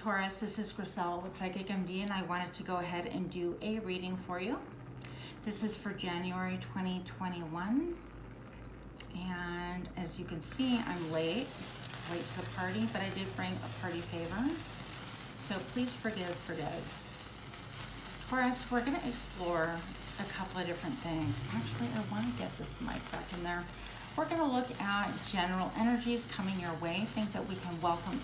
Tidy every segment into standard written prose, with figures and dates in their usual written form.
Taurus, this is Griselle with Psychic MD, and I wanted to go ahead and do a reading for you. This is for January 2021, and as you can see, I'm late to the party, but I did bring a party favor, so please forgive. Taurus, we're going to explore a couple of different things. Actually, I want to get this mic back in there. We're going to look at general energies coming your way, things that we can welcome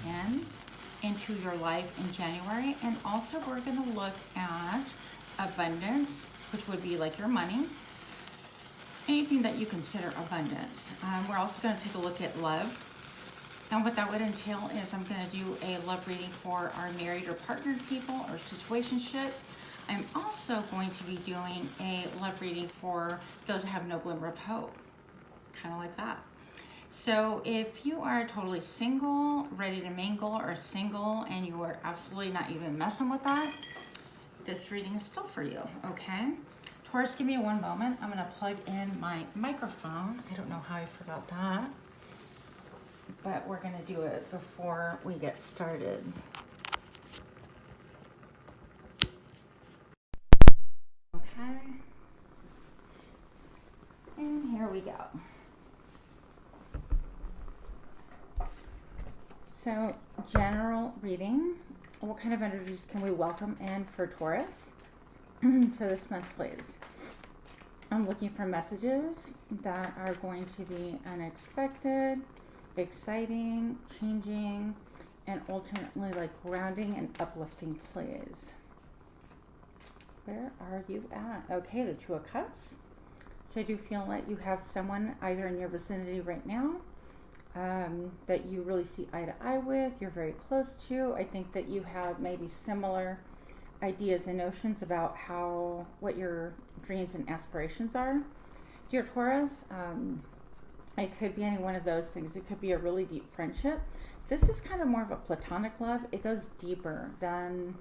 into your life in January. And also we're going to look at abundance, which would be like your money, anything that you consider abundance. We're also going to take a look at love. And what that would entail is I'm going to do a love reading for our married or partnered people or situationship. I'm also going to be doing a love reading for those that have no glimmer of hope. Kind of like that. So if you are totally single, ready to mingle, or single and you are absolutely not even messing with that, this reading is still for you, okay? Taurus, give me one moment. I'm going to plug in my microphone. I don't know how I forgot that, but we're going to do it before we get started. Okay. And here we go. So, general reading. What kind of energies can we welcome in for Taurus for this month, please? I'm looking for messages that are going to be unexpected, exciting, changing, and ultimately like grounding and uplifting, please. Where are you at? Okay, the Two of Cups. So I do feel like you have someone either in your vicinity right now that you really see eye to eye with, you're very close to. I think that you have maybe similar ideas and notions about what your dreams and aspirations are. Dear Taurus, it could be any one of those things. It could be a really deep friendship. This is kind of more of a platonic love. It goes deeper than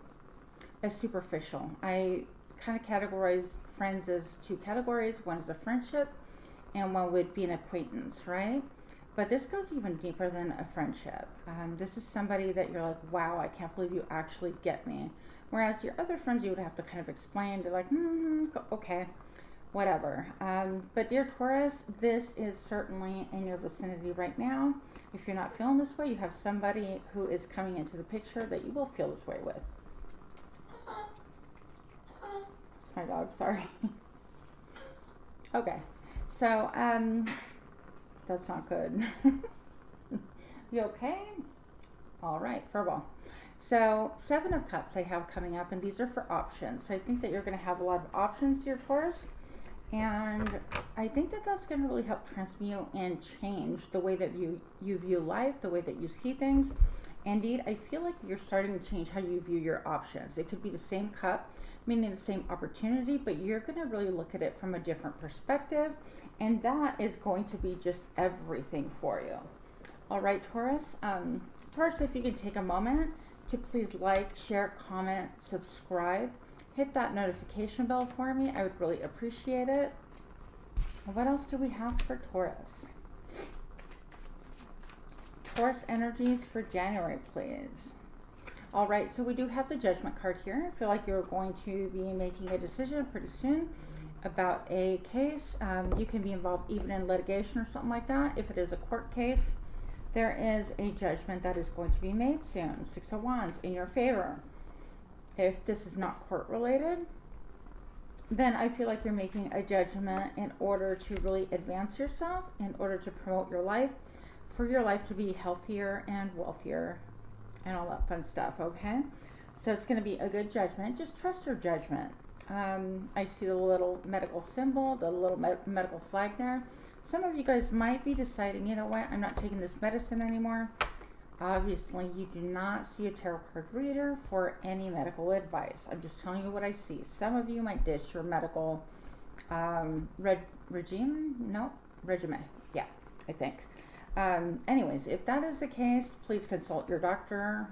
a superficial. I kind of categorize friends as two categories. One is a friendship and one would be an acquaintance, right? But this goes even deeper than a friendship. This is somebody that you're like, wow, I can't believe you actually get me. Whereas your other friends, you would have to kind of explain. They're like, okay, whatever. But dear Taurus, this is certainly in your vicinity right now. If you're not feeling this way, you have somebody who is coming into the picture that you will feel this way with. It's my dog, sorry. Okay, so that's not good. You okay? All right, furball. So 7 of Cups I have coming up, and these are for options. So I think that you're going to have a lot of options here, Taurus. And I think that that's going to really help transmute and change the way that you view life, the way that you see things. Indeed, I feel like you're starting to change how you view your options. It could be the same cup, meaning the same opportunity, but you're going to really look at it from a different perspective, and that is going to be just everything for you. All right, Taurus. Taurus, if you could take a moment to please like, share, comment, subscribe, hit that notification bell for me. I would really appreciate it. What else do we have for Taurus? Taurus energies for January, please. All right, so we do have the Judgment card here. I feel like you're going to be making a decision pretty soon about a case. You can be involved even in litigation or something like that. If it is a court case, there is a judgment that is going to be made soon. 6 of Wands in your favor. If this is not court related, then I feel like you're making a judgment in order to really advance yourself, in order to promote your life, for your life to be healthier and wealthier and all that fun stuff, okay? So it's going to be a good judgment. Just trust your judgment. I see the little medical symbol, the little medical flag there. Some of you guys might be deciding, you know what, I'm not taking this medicine anymore. Obviously, you do not see a tarot card reader for any medical advice. I'm just telling you what I see. Some of you might ditch your medical regimen. Yeah, I think. Anyways, if that is the case, please consult your doctor.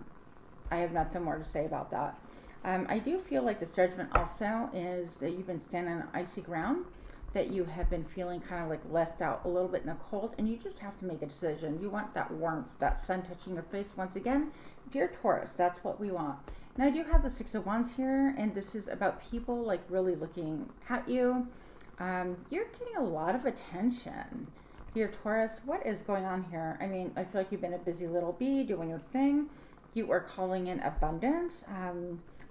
I have nothing more to say about that. I do feel like this judgment also is that you've been standing on icy ground, that you have been feeling kind of like left out a little bit in the cold, and you just have to make a decision. You want that warmth, that sun touching your face once again. Dear Taurus, that's what we want. Now I do have the Six of Wands here, and this is about people like really looking at you. You're getting a lot of attention. Dear Taurus, what is going on here? I mean, I feel like you've been a busy little bee doing your thing. You are calling in abundance.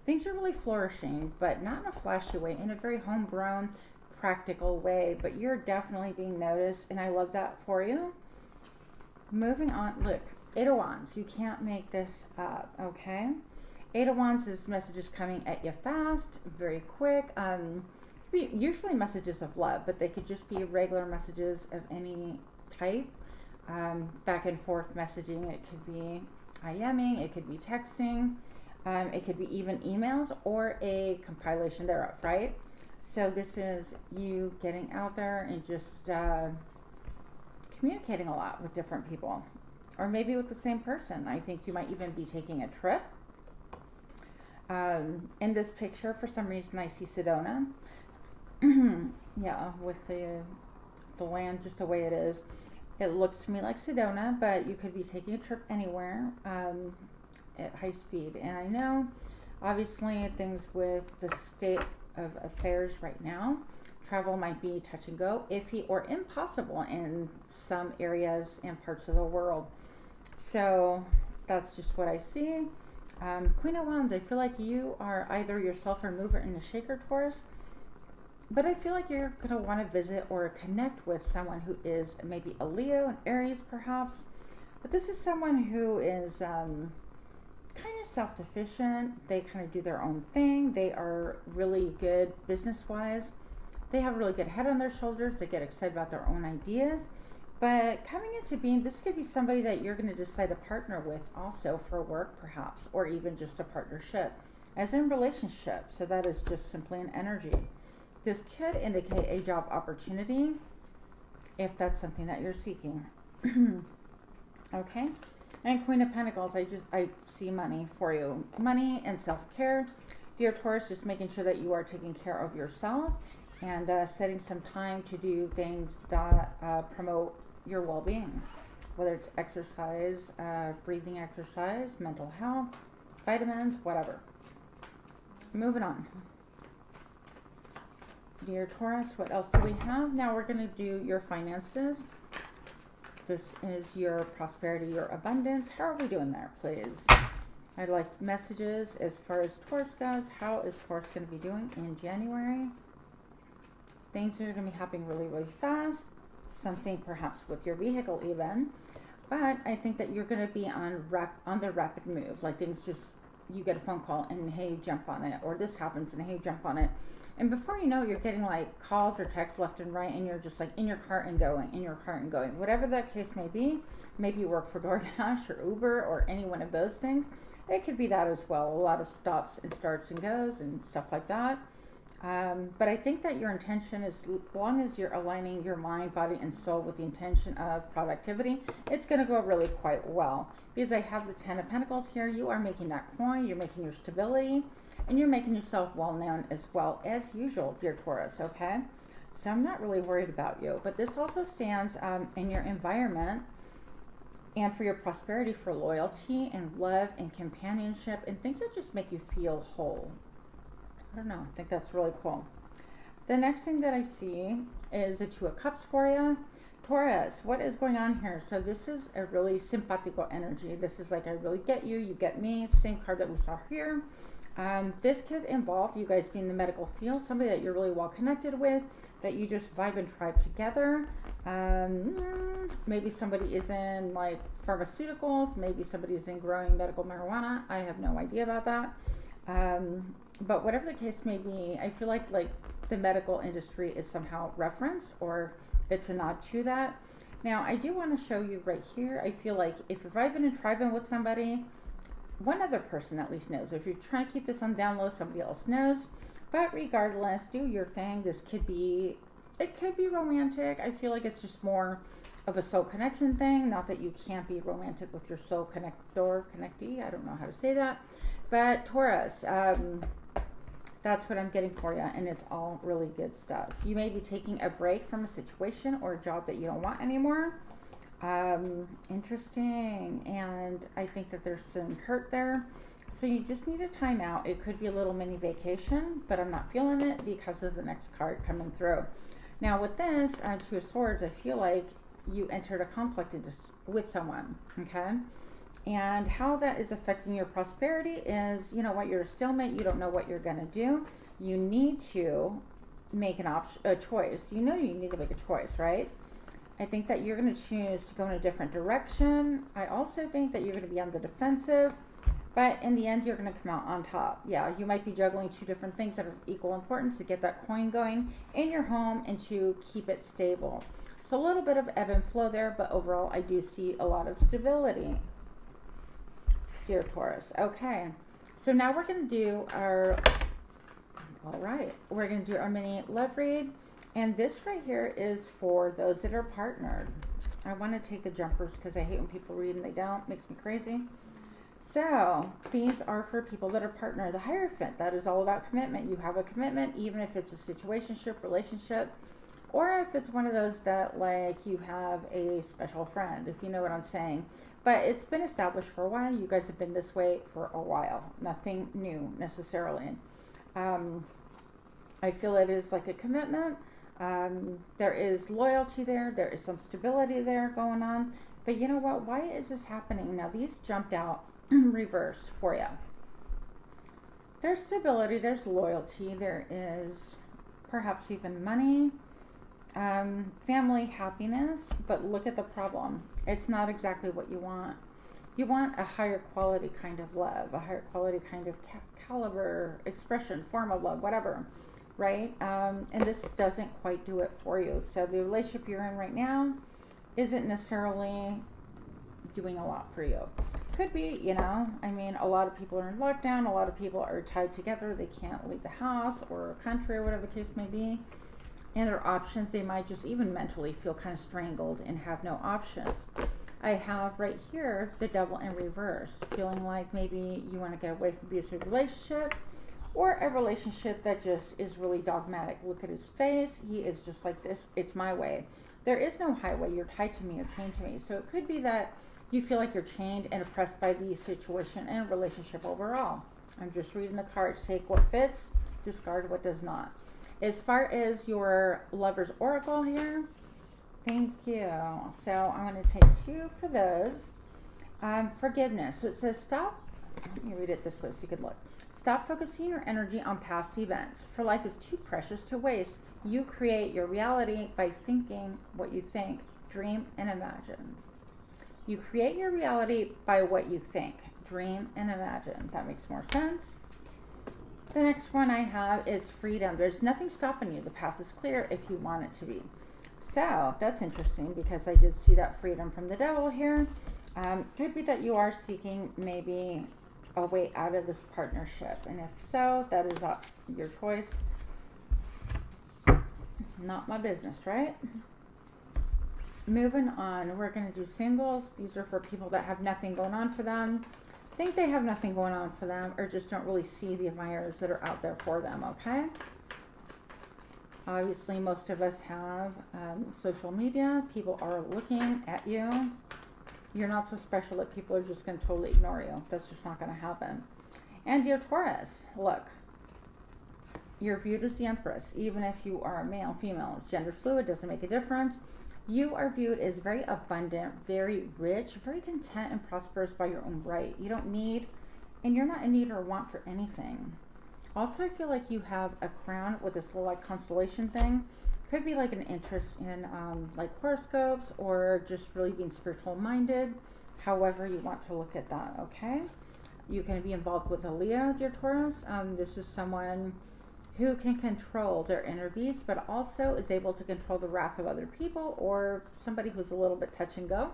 Things are really flourishing, but not in a flashy way, in a very homegrown, practical way. But you're definitely being noticed, and I love that for you. Moving on, look, Eight of Wands. You can't make this up, okay? Eight of Wands is messages coming at you fast, very quick. Usually messages of love, but they could just be regular messages of any type. Back and forth messaging. It could be IMing, it could be texting, it could be even emails or a compilation thereof, right? So this is you getting out there and just communicating a lot with different people, or maybe with the same person. I think you might even be taking a trip. In this picture, for some reason, I see Sedona. Yeah, with the land just the way it is. It looks to me like Sedona, but you could be taking a trip anywhere at high speed. And I know, obviously, things with the state of affairs right now, travel might be touch and go, iffy, or impossible in some areas and parts of the world. So that's just what I see. Queen of Wands, I feel like you are either yourself or mover in the shaker, Taurus. But I feel like you're going to want to visit or connect with someone who is maybe a Leo, an Aries perhaps. But this is someone who is kind of self-sufficient. They kind of do their own thing. They are really good business-wise. They have a really good head on their shoulders. They get excited about their own ideas. But coming into being, this could be somebody that you're going to decide to partner with also for work perhaps, or even just a partnership, as in relationship. So that is just simply an energy. This could indicate a job opportunity if that's something that you're seeking. Okay? And Queen of Pentacles, I see money for you. Money and self-care. Dear Taurus, just making sure that you are taking care of yourself and setting some time to do things that promote your well-being. Whether it's exercise, breathing exercise, mental health, vitamins, whatever. Moving on. Dear Taurus, what else do we have? Now we're going to do your finances. This is your prosperity, your abundance. How are we doing there, please? I'd like messages as far as Taurus goes. How is Taurus going to be doing in January? Things are going to be happening really, really fast. Something perhaps with your vehicle even. But I think that you're going to be on the rapid move. Like things just, you get a phone call and hey, jump on it. Or this happens and hey, jump on it. And before you know, you're getting like calls or texts left and right, and you're just like in your car and going, in your car and going. Whatever that case may be, maybe you work for DoorDash or Uber or any one of those things. It could be that as well. A lot of stops and starts and goes and stuff like that. But I think that your intention is, as long as you're aligning your mind, body, and soul with the intention of productivity, it's going to go really quite well. Because I have the Ten of Pentacles here. You are making that coin. You're making your stability. And you're making yourself well known as well as usual, dear Taurus, okay? So I'm not really worried about you. But this also stands in your environment and for your prosperity, for loyalty and love and companionship and things that just make you feel whole. I don't know. I think that's really cool. The next thing that I see is the Two of Cups for you. Taurus, what is going on here? So this is a really simpatico energy. This is like, I really get you, you get me. Same card that we saw here. This could involve you guys being in the medical field, somebody that you're really well connected with, that you just vibe and tribe together. Maybe somebody is in like pharmaceuticals, maybe somebody is in growing medical marijuana. I have no idea about that. But whatever the case may be, I feel like the medical industry is somehow referenced, or it's a nod to that. Now, I do want to show you right here. I feel like if you're vibing and tribing with somebody, one other person at least knows. If you're trying to keep this on down low, somebody else knows. But regardless, do your thing. This could be, it could be romantic. I feel like it's just more of a soul connection thing. Not that you can't be romantic with your soul connectee. I don't know how to say that. But Taurus, that's what I'm getting for you, and it's all really good stuff. You may be taking a break from a situation or a job that you don't want anymore. Interesting. And I think that there's some hurt there. So you just need a timeout. It could be a little mini vacation, but I'm not feeling it because of the next card coming through. Now with this, Two of Swords, I feel like you entered a conflict with someone, okay? And how that is affecting your prosperity is, you know what, you're a stalemate. You don't know what you're going to do. You need to make a choice. You know you need to make a choice, right? I think that you're going to choose to go in a different direction. I also think that you're going to be on the defensive, but in the end, you're going to come out on top. Yeah, you might be juggling two different things that are of equal importance to get that coin going in your home and to keep it stable. So a little bit of ebb and flow there, but overall, I do see a lot of stability, dear Taurus. Okay, so now we're going to do our, all right, we're going to do our mini love read. And this right here is for those that are partnered. I want to take the jumpers because I hate when people read and they don't. It makes me crazy. So these are for people that are partnered. The Hierophant, that is all about commitment. You have a commitment, even if it's a situationship, relationship, or if it's one of those that like you have a special friend, if you know what I'm saying. But it's been established for a while. You guys have been this way for a while. Nothing new necessarily. I feel it is like a commitment. There is loyalty there. There is some stability there going on. But you know what? Why is this happening? Now, these jumped out reverse for you. There's stability. There's loyalty. There is perhaps even money, family, happiness. But look at the problem. It's not exactly what you want. You want a higher quality kind of love, a higher quality kind of caliber, expression, form of love, whatever. Right? And this doesn't quite do it for you. So the relationship you're in right now isn't necessarily doing a lot for you. Could be, you know, I mean, a lot of people are in lockdown. A lot of people are tied together. They can't leave the house or a country or whatever the case may be. And their options, they might just even mentally feel kind of strangled and have no options. I have right here the Devil in reverse, feeling like maybe you want to get away from abusive relationship, or a relationship that just is really dogmatic. Look at his face. He is just like this. It's my way. There is no highway. You're tied to me or chained to me. So it could be that you feel like you're chained and oppressed by the situation and relationship overall. I'm just reading the cards. Take what fits, discard what does not. As far as your lover's oracle here, thank you. So I'm going to take two for those. Forgiveness. So it says stop. Let me read it this way so you can look. Stop focusing your energy on past events, for life is too precious to waste. You create your reality by thinking what you think, dream, and imagine. You create your reality by what you think, dream, and imagine. That makes more sense. The next one I have is freedom. There's nothing stopping you. The path is clear if you want it to be. So that's interesting because I did see that freedom from the devil here. Could be that you are seeking maybe a way out of this partnership, and if so, that is your choice. Not my business, right? Moving on, we're going to do singles. These are for people that have nothing going on for them, think they have nothing going on for them, or just don't really see the admirers that are out there for them. Okay, obviously most of us have social media. People are looking at you. You're not so special that people are just going to totally ignore you. That's just not going to happen. And dear Taurus, look, you're viewed as the Empress. Even if you are male, female, it's gender fluid, doesn't make a difference. You are viewed as very abundant, very rich, very content and prosperous by your own right. You don't need, and you're not in need or want for anything. Also, I feel like you have a crown with this little like constellation thing. Could be like an interest in like horoscopes or just really being spiritual minded. However you want to look at that, okay? You can be involved with a Leo, dear Taurus. This is someone who can control their inner beast, but also is able to control the wrath of other people or somebody who's a little bit touch and go.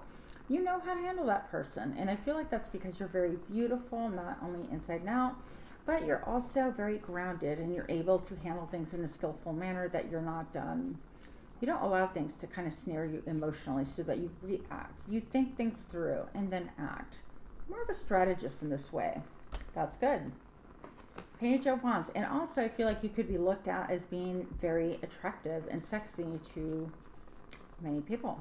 You know how to handle that person. And I feel like that's because you're very beautiful, not only inside and out, but you're also very grounded and you're able to handle things in a skillful manner that you're not you don't allow things to kind of snare you emotionally so that you react. You think things through and then act. More of a strategist in this way. That's good. Page of Wands. And also I feel like you could be looked at as being very attractive and sexy to many people.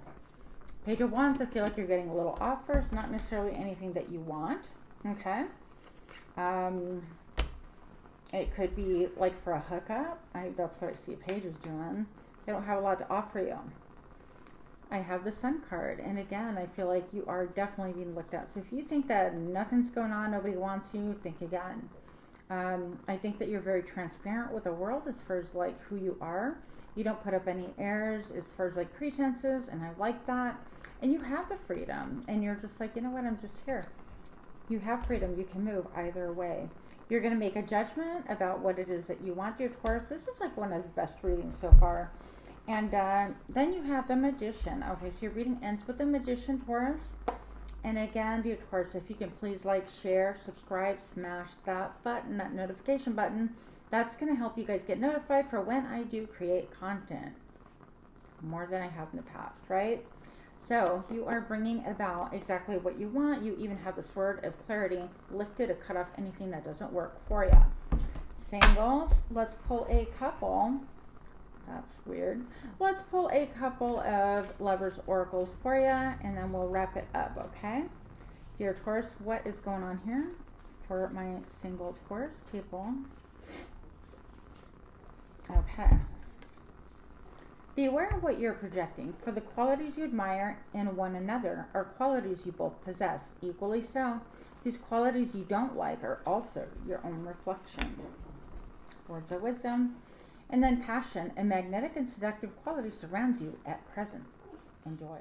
Page of Wands, I feel like you're getting a little offers, not necessarily anything that you want. Okay. It could be like for a hookup. That's what I see Page is doing. They don't have a lot to offer you. I have the Sun card, and again, I feel like you are definitely being looked at. So if you think that nothing's going on, nobody wants you, think again. I think that you're very transparent with the world as far as like who you are. You don't put up any airs as far as like pretenses, and I like that. And you have the freedom, and you're just like, you know what, I'm just here. You have freedom. You can move either way. You're going to make a judgment about what it is that you want, dear Taurus. This is like one of the best readings so far. And then you have the Magician. Okay, so your reading ends with the Magician, Taurus. And again, dear Taurus, if you can please like, share, subscribe, smash that button, that notification button. That's going to help you guys get notified for when I do create content. More than I have in the past, right? So you are bringing about exactly what you want. You even have the Sword of Clarity lifted to cut off anything that doesn't work for you. Singles, let's pull a couple. That's weird. Let's pull a couple of Lovers Oracles for you, and then we'll wrap it up, okay? Dear Taurus, what is going on here for my single Taurus people? Okay. Be aware of what you're projecting, for the qualities you admire in one another are qualities you both possess. Equally so, these qualities you don't like are also your own reflection. Words of wisdom. And then passion, a magnetic and seductive quality surrounds you at present. Enjoy.